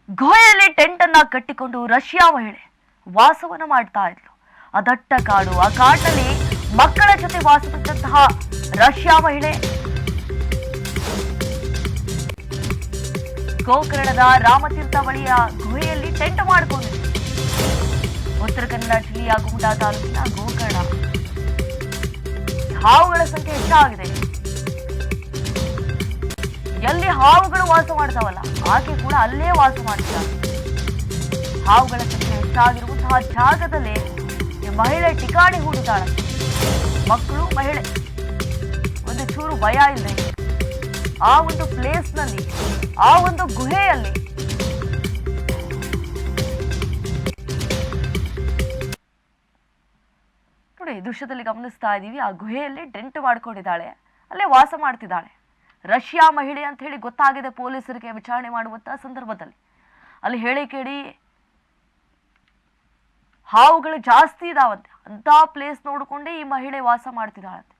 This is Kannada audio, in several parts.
ಗುಹೆಯಲ್ಲಿ ಟೆಂಟ್ ಅನ್ನ ಕಟ್ಟಿಕೊಂಡು ರಷ್ಯಾ ಮಹಿಳೆ ವಾಸವನ್ನ ಮಾಡ್ತಾ ಇದ್ಲು. ಅದಟ್ಟ ಕಾಡು, ಆ ಕಾಡಿನಲ್ಲಿ ಮಕ್ಕಳ ಜೊತೆ ವಾಸವಿದ್ದಂತಹ ರಷ್ಯಾ ಮಹಿಳೆ ಗೋಕರ್ಣದ ರಾಮತೀರ್ಥ ಬಳಿಯ ಗುಹೆಯಲ್ಲಿ ಟೆಂಟ್ ಮಾಡಿಕೊಂಡಿದೆ. ಉತ್ತರ ಕನ್ನಡ ಜಿಲ್ಲೆಯ ಕುಮಟಾ ತಾಲೂಕಿನ ಗೋಕರ್ಣ ಹಾವುಗಳ ಸಂಖ್ಯೆ ಹೆಚ್ಚಾಗಿದೆ. ಎಲ್ಲಿ ಹಾವುಗಳು ವಾಸ ಮಾಡ್ತಾವಲ್ಲ, ಆಕೆ ಕೂಡ ಅಲ್ಲೇ ವಾಸ ಮಾಡ್ತಾಳೆ. ಹಾವುಗಳ ಸಂಖ್ಯೆ ಹೆಚ್ಚಾಗಿರುವಂತಹ ಜಾಗದಲ್ಲೇ ಈ ಮಹಿಳೆ ಠಿಕಾಣಿ ಹೂಡಿದ್ದಾಳೆ. ಮಕ್ಕಳು, ಮಹಿಳೆ ಒಂದು ಚೂರು ಭಯ ಇದೆ. ಆ ಒಂದು ಪ್ಲೇಸ್ ನಲ್ಲಿ, ಆ ಒಂದು ಗುಹೆಯಲ್ಲಿ ನೋಡಿ, ದೃಶ್ಯದಲ್ಲಿ ಗಮನಿಸ್ತಾ ಇದ್ದೀವಿ. ಆ ಗುಹೆಯಲ್ಲಿ ಟೆಂಟ್ ಮಾಡ್ಕೊಂಡಿದ್ದಾಳೆ, ಅಲ್ಲೇ ವಾಸ ಮಾಡ್ತಿದ್ದಾಳೆ. ರಷ್ಯಾ ಮಹಿಳೆ ಅಂತ ಹೇಳಿ ಗೊತ್ತಾಗಿದೆ ಪೊಲೀಸರಿಗೆ ವಿಚಾರಣೆ ಮಾಡುವಂತಹ ಸಂದರ್ಭದಲ್ಲಿ. ಅಲ್ಲಿ ಹೇಳಿ ಕೇಳಿ ಹಾವುಗಳು ಜಾಸ್ತಿ ಇದಾವಂತೆ. ಅಂತ ಪ್ಲೇಸ್ ನೋಡಿಕೊಂಡೇ ಈ ಮಹಿಳೆ ವಾಸ ಮಾಡ್ತಿದ್ದಾಳಂತೆ.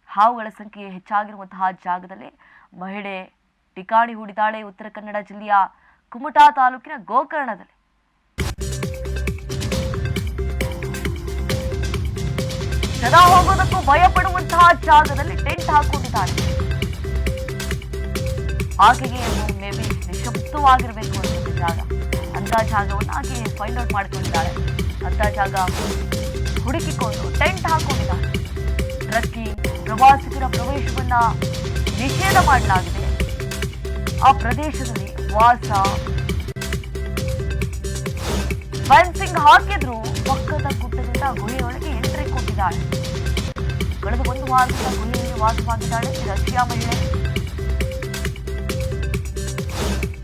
ಹಾವುಗಳ ಸಂಖ್ಯೆ ಹೆಚ್ಚಾಗಿರುವಂತಹ ಜಾಗದಲ್ಲಿ ಮಹಿಳೆ ಠಿಕಾಣಿ ಹೂಡಿದ್ದಾಳೆ. ಉತ್ತರ ಕನ್ನಡ ಜಿಲ್ಲೆಯ ಕುಮಟಾ ತಾಲೂಕಿನ ಗೋಕರ್ಣದಲ್ಲಿ ಜನ ಹೋಗೋದಕ್ಕೂ ಭಯ ಪಡುವಂತಹ ಜಾಗದಲ್ಲಿ ಟೆಂಟ್ ಹಾಕೊಂಡಿದ್ದಾಳೆ. ಆಕೆಗೆ ಮೇ ಬಿ ನಿಶಬ್ದವಾಗಿರ್ಬೇಕು ಅಂತ ಜಾಗ, ಅಂತ ಜಾಗವನ್ನು ಆಕೆ ಫೈಂಡ್ ಔಟ್ ಮಾಡ್ಕೊಂಡಿದ್ದಾಳೆ. ಅಂತ ಜಾಗ ಹುಡುಕಿಕೊಂಡು ಟೆಂಟ್ ಹಾಕೊಂಡಿದ್ದಾಳೆ. ಟ್ರಕ್ಕಿಂಗ್, ಪ್ರವಾಸಿಗರ ಪ್ರವೇಶವನ್ನ ನಿಷೇಧ ಮಾಡಲಾಗಿದೆ. ಆ ಪ್ರದೇಶದಲ್ಲಿ ವಾಸ ಫೆನ್ಸಿಂಗ್ ಹಾಕಿದ್ರು ಪಕ್ಕದ ಗುಡ್ಡದಿಂದ ಗುಹೆಯೊಳಗೆ ಎಂಟ್ರಿ ಕೊಟ್ಟಿದ್ದಾಳೆ. ಕಳೆದ ಒಂದು ವಾರದಿಂದ ಗುಹೆಯಲ್ಲಿ ವಾಸವಾಗಿದ್ದಾಳೆ ಈ ರಷ್ಯಾ ಮಹಿಳೆ.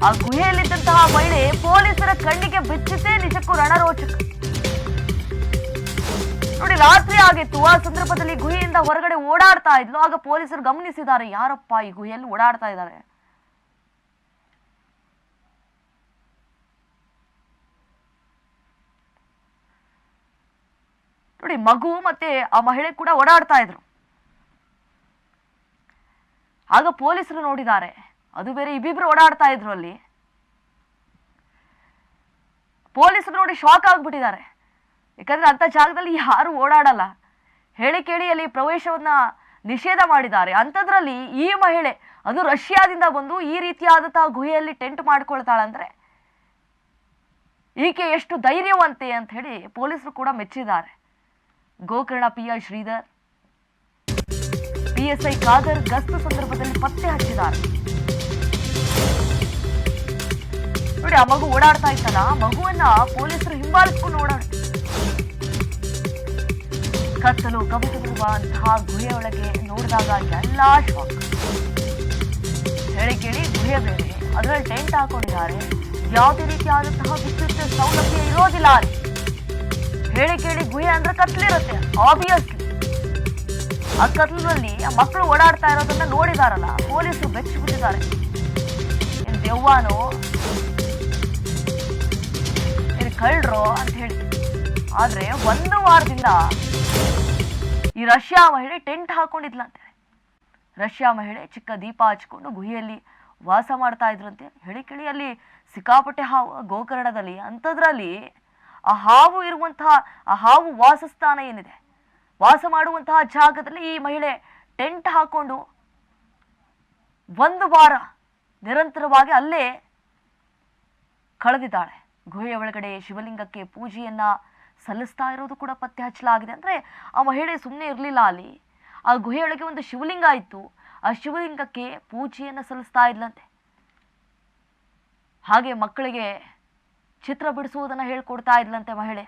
ಆ ಗುಹೆಯಲ್ಲಿದ್ದಂತಹ ಮಹಿಳೆ ಪೊಲೀಸರ ಕಣ್ಣಿಗೆ ಬಿಚ್ಚಿದ್ದೇ ನಿಜಕ್ಕೂ ರಣರೋಚಕ. ನೋಡಿ, ರಾತ್ರಿ ಆಗಿತ್ತು. ಆ ಸಂದರ್ಭದಲ್ಲಿ ಗುಹೆಯಿಂದ ಹೊರಗಡೆ ಓಡಾಡ್ತಾ ಇದ್ಲು. ಆಗ ಪೊಲೀಸರು ಗಮನಿಸಿದ್ದಾರೆ, ಯಾರಪ್ಪ ಈ ಗುಹೆಯಲ್ಲಿ ಓಡಾಡ್ತಾ ಇದ್ದಾರೆ. ನೋಡಿ, ಮಗು ಮತ್ತೆ ಆ ಮಹಿಳೆ ಕೂಡ ಓಡಾಡ್ತಾ ಇದ್ರು. ಆಗ ಪೊಲೀಸರು ನೋಡಿದ್ದಾರೆ, ಅದು ಬೇರೆ ಇಬ್ಬಿಬ್ರು ಓಡಾಡ್ತಾ ಇದ್ರು ಅಲ್ಲಿ. ಪೊಲೀಸರು ನೋಡಿ ಶಾಕ್ ಆಗ್ಬಿಟ್ಟಿದ್ದಾರೆ. ಯಾಕಂದ್ರೆ ಅಂತ ಜಾಗದಲ್ಲಿ ಯಾರು ಓಡಾಡಲ್ಲ. ಹೇಳಿ ಕೇಳಿ ಅಲ್ಲಿ ಪ್ರವೇಶವನ್ನ ನಿಷೇಧ ಮಾಡಿದ್ದಾರೆ. ಅಂಥದ್ರಲ್ಲಿ ಈ ಮಹಿಳೆ, ಅದು ರಷ್ಯಾದಿಂದ ಬಂದು ಈ ರೀತಿಯಾದಂತಹ ಗುಹೆಯಲ್ಲಿ ಟೆಂಟ್ ಮಾಡ್ಕೊಳ್ತಾಳಂದ್ರೆ ಈಕೆ ಎಷ್ಟು ಧೈರ್ಯವಂತೆ ಅಂತ ಹೇಳಿ ಪೊಲೀಸರು ಕೂಡ ಮೆಚ್ಚಿದ್ದಾರೆ. ಗೋಕರ್ಣ PI ಶ್ರೀಧರ್, PSI ಖಾದರ್ ಗಸ್ತು ಸಂದರ್ಭದಲ್ಲಿ ಪತ್ತೆ ಹಚ್ಚಿದ್ದಾರೆ. ನೋಡಿ, ಆ ಮಗು ಓಡಾಡ್ತಾ ಇತ್ತಲ್ಲ, ಮಗುವನ್ನ ಪೊಲೀಸರು ಹಿಂಬಾಲಿಸ್ಕೊಂಡು ಓಡಾಡ್ತಾರೆ. ಕತ್ತಲು ಕವಿತವಿರುವಂತಹ ಗುಹೆಯೊಳಗೆ ನೋಡಿದಾಗ ಎಲ್ಲಾ ಶಾಕ್. ಹೇಳಿ ಕೇಳಿ ಗುಹೆ ಬೇರೆ, ಅದರಲ್ಲಿ ಟೆಂಟ್ ಹಾಕೊಂಡಿದ್ದಾರೆ. ಯಾವುದೇ ರೀತಿಯಾದಂತಹ ವಿದ್ಯುತ್ ಸೌಲಭ್ಯ ಇರೋದಿಲ್ಲ ಅಲ್ಲಿ. ಹೇಳಿ ಕೇಳಿ ಗುಹೆ ಅಂದ್ರೆ ಕತ್ಲಿರುತ್ತೆ ಆಬ್ವಿಯಸ್ಲಿ. ಆ ಕತ್ಲಿನಲ್ಲಿ ಆ ಮಕ್ಕಳು ಓಡಾಡ್ತಾ ಇರೋದನ್ನ ನೋಡಿದಾರಲ್ಲ, ಪೊಲೀಸರು ಬೆಚ್ಚಿಬಿಟ್ಟಿದ್ದಾರೆ. ದೆವ್ವಾನೋ ಕಳ್ರೋ ಅಂತ ಹೇಳಿ. ಆದ್ರೆ ಒಂದು ವಾರದಿಂದ ಈ ರಷ್ಯಾ ಮಹಿಳೆ ಟೆಂಟ್ ಹಾಕೊಂಡಿದ್ಲಂತೆ. ರಷ್ಯಾ ಮಹಿಳೆ ಚಿಕ್ಕ ದೀಪ ಹಚ್ಕೊಂಡು ಗುಹೆಯಲ್ಲಿ ವಾಸ ಮಾಡ್ತಾ ಇದ್ರಂತೆ. ಹೇಳಿ ಕೇಳಿ ಅಲ್ಲಿ ಸಿಕ್ಕಾಪಟ್ಟೆ ಹಾವು ಗೋಕರ್ಣದಲ್ಲಿ. ಅಂಥದ್ರಲ್ಲಿ ಆ ಹಾವು ಇರುವಂತಹ, ಆ ಹಾವು ವಾಸಸ್ಥಾನ ಏನಿದೆ, ವಾಸ ಮಾಡುವಂತಹ ಜಾಗದಲ್ಲಿ ಈ ಮಹಿಳೆ ಟೆಂಟ್ ಹಾಕೊಂಡು ಒಂದು ವಾರ ನಿರಂತರವಾಗಿ ಅಲ್ಲೇ ಕಳೆದಿದ್ದಾಳೆ. ಗುಹೆಯ ಒಳಗಡೆ ಶಿವಲಿಂಗಕ್ಕೆ ಪೂಜೆಯನ್ನ ಸಲ್ಲಿಸ್ತಾ ಇರೋದು ಕೂಡ ಪತ್ತೆ ಹಚ್ಚಲಾಗಿದೆ. ಅಂದ್ರೆ ಆ ಮಹಿಳೆ ಸುಮ್ಮನೆ ಇರಲಿಲ್ಲ ಅಲ್ಲಿ. ಆ ಗುಹೆಯೊಳಗೆ ಒಂದು ಶಿವಲಿಂಗ ಇತ್ತು, ಆ ಶಿವಲಿಂಗಕ್ಕೆ ಪೂಜೆಯನ್ನ ಸಲ್ಲಿಸ್ತಾ ಇದ್ಲಂತೆ. ಹಾಗೆ ಮಕ್ಕಳಿಗೆ ಚಿತ್ರ ಬಿಡಿಸುವುದನ್ನ ಹೇಳ್ಕೊಡ್ತಾ ಇದ್ಲಂತೆ ಮಹಿಳೆ.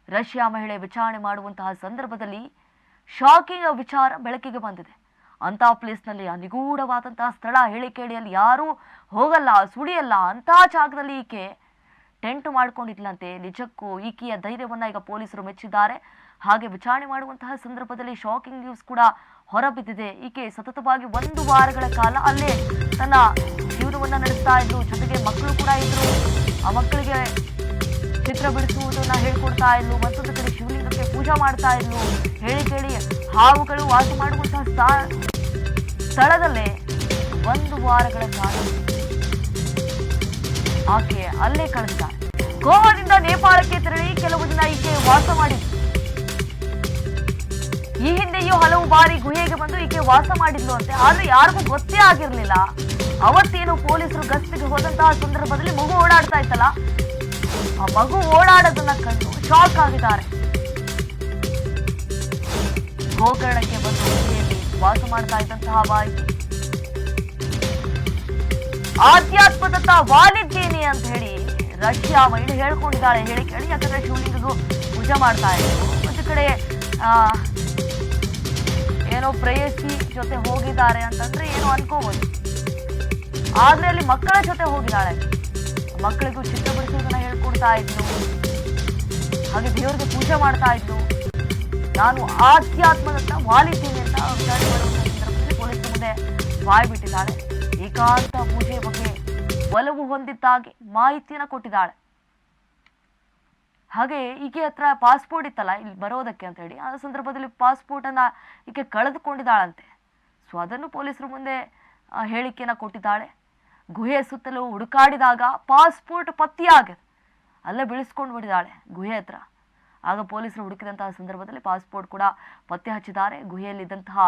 ರಷ್ಯಾ ಮಹಿಳೆ ವಿಚಾರಣೆ ಮಾಡುವಂತಹ ಸಂದರ್ಭದಲ್ಲಿ ಶಾಕಿಂಗ್ ವಿಚಾರ ಬೆಳಕಿಗೆ ಬಂದಿದೆ. ಅಂತಹ ಪ್ಲೇಸ್ನಲ್ಲಿ, ಆ ನಿಗೂಢವಾದಂತಹ ಸ್ಥಳ, ಹೇಳಿ ಕೇಳಿಯಲ್ಲಿ ಯಾರೂ ಹೋಗಲ್ಲ, ಸುಳಿಯಲ್ಲ, ಅಂತಹ ಜಾಗದಲ್ಲಿ ಈಕೆ ಟೆಂಟ್ ಮಾಡ್ಕೊಂಡಿದ್ಲಂತೆ. ನಿಜಕ್ಕೂ ಈಕೆಯ ಧೈರ್ಯವನ್ನ ಈಗ ಪೊಲೀಸರು ಮೆಚ್ಚಿದ್ದಾರೆ. ಹಾಗೆ ವಿಚಾರಣೆ ಮಾಡುವಂತಹ ಸಂದರ್ಭದಲ್ಲಿ ಶಾಕಿಂಗ್ ನ್ಯೂಸ್ ಕೂಡ ಹೊರಬಿದ್ದಿದೆ. ಈಕೆ ಸತತವಾಗಿ 1 ವಾರಗಳ ಕಾಲ ಅಲ್ಲೇ ತನ್ನ ಜೀವನವನ್ನ ನಡೆಸ್ತಾ ಇದ್ಲು. ಜೊತೆಗೆ ಮಕ್ಕಳು ಕೂಡ ಇದ್ರು. ಆ ಮಕ್ಕಳಿಗೆ ಚಿತ್ರ ಬಿಡಿಸುವುದನ್ನ ಹೇಳ್ಕೊಡ್ತಾ ಇದ್ಲು. ಮತ್ತೊಂದು ಕಡೆ ಶಿವಲಿಂಗಕ್ಕೆ ಪೂಜೆ ಮಾಡ್ತಾ ಇದ್ಲು. ಹೇಳಿ ಕೇಳಿ ಹಾವುಗಳು ವಾಸ ಮಾಡುವಂತಹ ಸ್ಥಳದಲ್ಲೇ 1 ವಾರಗಳ ಕಾಲ ಆಕೆ ಅಲ್ಲೇ ಕಳೆದಿದ್ದಾಳೆ. ಗೋವಾದಿಂದ ನೇಪಾಳಕ್ಕೆ ತೆರಳಿ ಕೆಲವು ದಿನ ಈಕೆ ವಾಸ ಮಾಡಿದ್ಲು. ಈ ಹಿಂದೆಯೂ ಹಲವು ಬಾರಿ ಗುಹೆಗೆ ಬಂದು ಈಕೆ ವಾಸ ಮಾಡಿದ್ಲು ಅಂತೆ. ಆದ್ರೆ ಯಾರಿಗೂ ಗೊತ್ತೇ ಆಗಿರ್ಲಿಲ್ಲ. ಅವತ್ತೇನು ಪೊಲೀಸರು ಗಸ್ತಿಗೆ ಹೋದಂತಹ ಸಂದರ್ಭದಲ್ಲಿ ಮಗು ಓಡಾಡ್ತಾ ಇತ್ತಲ್ಲ, ಆ ಮಗು ಓಡಾಡೋದನ್ನ ಕಂಡು ಶಾಕ್ ಆಗಿದ್ದಾರೆ. ಗೋಕರ್ಣಕ್ಕೆ ಬಂದು ಗುಹೆಯಲ್ಲಿ ವಾಸ ಮಾಡ್ತಾ ಇದ್ದಂತಹ ಬಾಯಿ ಆಧ್ಯಾತ್ಮದತ್ತ ವಾಲಿದ್ದೀನಿ ಅಂತ ಹೇಳಿ ರಷ್ಯಾ ಮಹಿಳೆ ಹೇಳ್ಕೊಂಡಿದ್ದಾಳೆ. ಹೇಳಿ ಕೇಳಿ, ಯಾಕಂದ್ರೆ ಶಿವಲಿಂಗಗೂ ಪೂಜೆ ಮಾಡ್ತಾ ಇದ್ರು. ಒಂದು ಕಡೆ ಏನೋ ಪ್ರೇಯಸಿ ಜೊತೆ ಹೋಗಿದ್ದಾರೆ ಅಂತಂದ್ರೆ ಏನೋ ಅನ್ಕೋಬಹುದು. ಆದ್ರೆ ಅಲ್ಲಿ ಮಕ್ಕಳ ಜೊತೆ ಹೋಗಿದ್ದಾಳೆ. ಮಕ್ಕಳಿಗೂ ಚಿತ್ರ ಬಿಡಿಸೋದನ್ನ ಹೇಳ್ಕೊಡ್ತಾ ಇದ್ಲು. ಹಾಗೆ ದೇವರಿಗೆ ಪೂಜೆ ಮಾಡ್ತಾ ಇದ್ಲು. ನಾನು ಆಧ್ಯಾತ್ಮದತ್ತ ವಾಲಿದ್ದೀನಿ ಅಂತ ವಿಚಾರಣೆ ಮಾಡುವಂತ ಸಂದರ್ಭದಲ್ಲಿ ಪೊಲೀಸರ ಮುಂದೆ ಬಾಯ್ ಬಿಟ್ಟಿದ್ದಾಳೆ. ಏಕಾಂತ ಪೂಜೆ ಬಗ್ಗೆ ಒಲವು ಹೊಂದಿದ್ದಾಗಿ ಮಾಹಿತಿಯನ್ನ ಕೊಟ್ಟಿದ್ದಾಳೆ. ಹಾಗೆ ಈಕೆ ಹತ್ರ ಪಾಸ್ಪೋರ್ಟ್ ಇತ್ತಲ್ಲ ಇಲ್ಲಿ ಬರೋದಕ್ಕೆ ಅಂತ ಹೇಳಿ, ಆ ಸಂದರ್ಭದಲ್ಲಿ ಪಾಸ್ಪೋರ್ಟ್ ಅನ್ನ ಈಕೆ ಕಳೆದುಕೊಂಡಿದ್ದಾಳಂತೆ. ಸೊ ಅದನ್ನು ಪೊಲೀಸರ ಮುಂದೆ ಹೇಳಿಕೆಯನ್ನ ಕೊಟ್ಟಿದ್ದಾಳೆ. ಗುಹೆ ಸುತ್ತಲೂ ಹುಡುಕಾಡಿದಾಗ ಪಾಸ್ಪೋರ್ಟ್ ಪತ್ತೆಯಾಗಿದೆ. ಅಲ್ಲೇ ಬೀಳಿಸ್ಕೊಂಡು ಬಿಟ್ಟಿದ್ದಾಳೆ ಗುಹೆ ಹತ್ರ. ಆಗ ಪೊಲೀಸರು ಹುಡುಕಿದಂತಹ ಸಂದರ್ಭದಲ್ಲಿ ಪಾಸ್ಪೋರ್ಟ್ ಕೂಡ ಪತ್ತೆ ಹಚ್ಚಿದ್ದಾರೆ. ಗುಹೆಯಲ್ಲಿದ್ದಂತಹ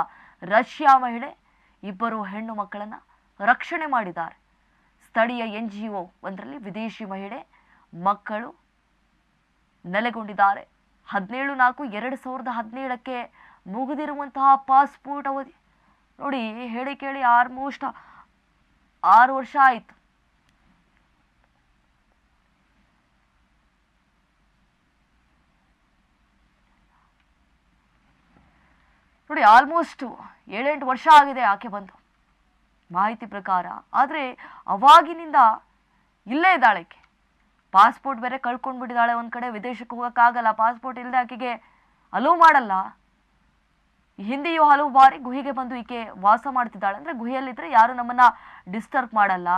ರಷ್ಯಾ ಮಹಿಳೆ ಇಬ್ಬರು ಹೆಣ್ಣು ಮಕ್ಕಳನ್ನ ರಕ್ಷಣೆ ಮಾಡಿದ್ದಾರೆ. ಸ್ಥಳೀಯ NGO ಒಂದರಲ್ಲಿ ವಿದೇಶಿ ಮಹಿಳೆ ಮಕ್ಕಳು ನೆಲೆಗೊಂಡಿದ್ದಾರೆ. 17/4/2017ಕ್ಕೆ ಮುಗಿದಿರುವಂತಹ ಪಾಸ್ಪೋರ್ಟ್ ಅವಧಿ ನೋಡಿ. ಹೇಳಿ ಕೇಳಿ ಆಲ್ಮೋಸ್ಟ್ 6 ವರ್ಷ ಆಯಿತು. ನೋಡಿ, ಆಲ್ಮೋಸ್ಟ್ 7-8 ವರ್ಷ ಆಗಿದೆ ಆಕೆ ಬಂದು, ಮಾಹಿತಿ ಪ್ರಕಾರ. ಆದರೆ ಅವಾಗಿನಿಂದ ಇಲ್ಲೇ ಇದ್ದಾಳೆ ಆಕೆ. ಪಾಸ್ಪೋರ್ಟ್ ಬೇರೆ ಕಳ್ಕೊಂಡು ಬಿಟ್ಟಿದ್ದಾಳೆ. ಒಂದು ಕಡೆ ವಿದೇಶಕ್ಕೆ ಹೋಗೋಕ್ಕಾಗಲ್ಲ, ಪಾಸ್ಪೋರ್ಟ್ ಇಲ್ಲದೆ ಆಕೆಗೆ ಅಲೋವ್ ಮಾಡಲ್ಲ. ಹಿಂದೆಯೂ ಹಲವು ಬಾರಿ ಗುಹೆಗೆ ಬಂದು ಈಕೆ ವಾಸ ಮಾಡ್ತಿದ್ದಾಳೆ. ಅಂದ್ರೆ ಗುಹೆಯಲ್ಲಿದ್ರೆ ಯಾರು ನಮ್ಮನ್ನ ಡಿಸ್ಟರ್ಬ್ ಮಾಡಲ್ಲ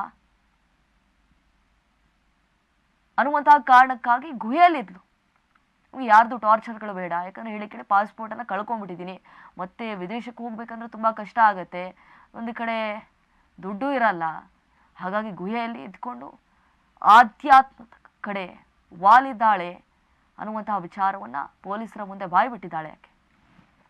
ಅನ್ನುವಂತಹ ಕಾರಣಕ್ಕಾಗಿ ಗುಹೆಯಲ್ಲಿದ್ಲು. ಯಾರ್ದು ಟಾರ್ಚರ್ಗಳು ಬೇಡ, ಯಾಕಂದ್ರೆ ಹೇಳಿ ಕೇಳಿ ಪಾಸ್ಪೋರ್ಟ್ ಅನ್ನ ಕಳ್ಕೊಂಡ್ಬಿಟ್ಟಿದ್ದೀನಿ, ಮತ್ತೆ ವಿದೇಶಕ್ಕೆ ಹೋಗ್ಬೇಕಂದ್ರೆ ತುಂಬಾ ಕಷ್ಟ ಆಗತ್ತೆ, ಒಂದು ಕಡೆ ದುಡ್ಡು ಇರಲ್ಲ. ಹಾಗಾಗಿ ಗುಹೆಯಲ್ಲಿ ಇದ್ಕೊಂಡು ಆಧ್ಯಾತ್ಮದ ಕಡೆ ವಾಲಿದ್ದಾಳೆ ಅನ್ನುವಂತಹ ವಿಚಾರವನ್ನ ಪೊಲೀಸರ ಮುಂದೆ ಬಾಯ್ಬಿಟ್ಟಿದ್ದಾಳೆ ಆಕೆ.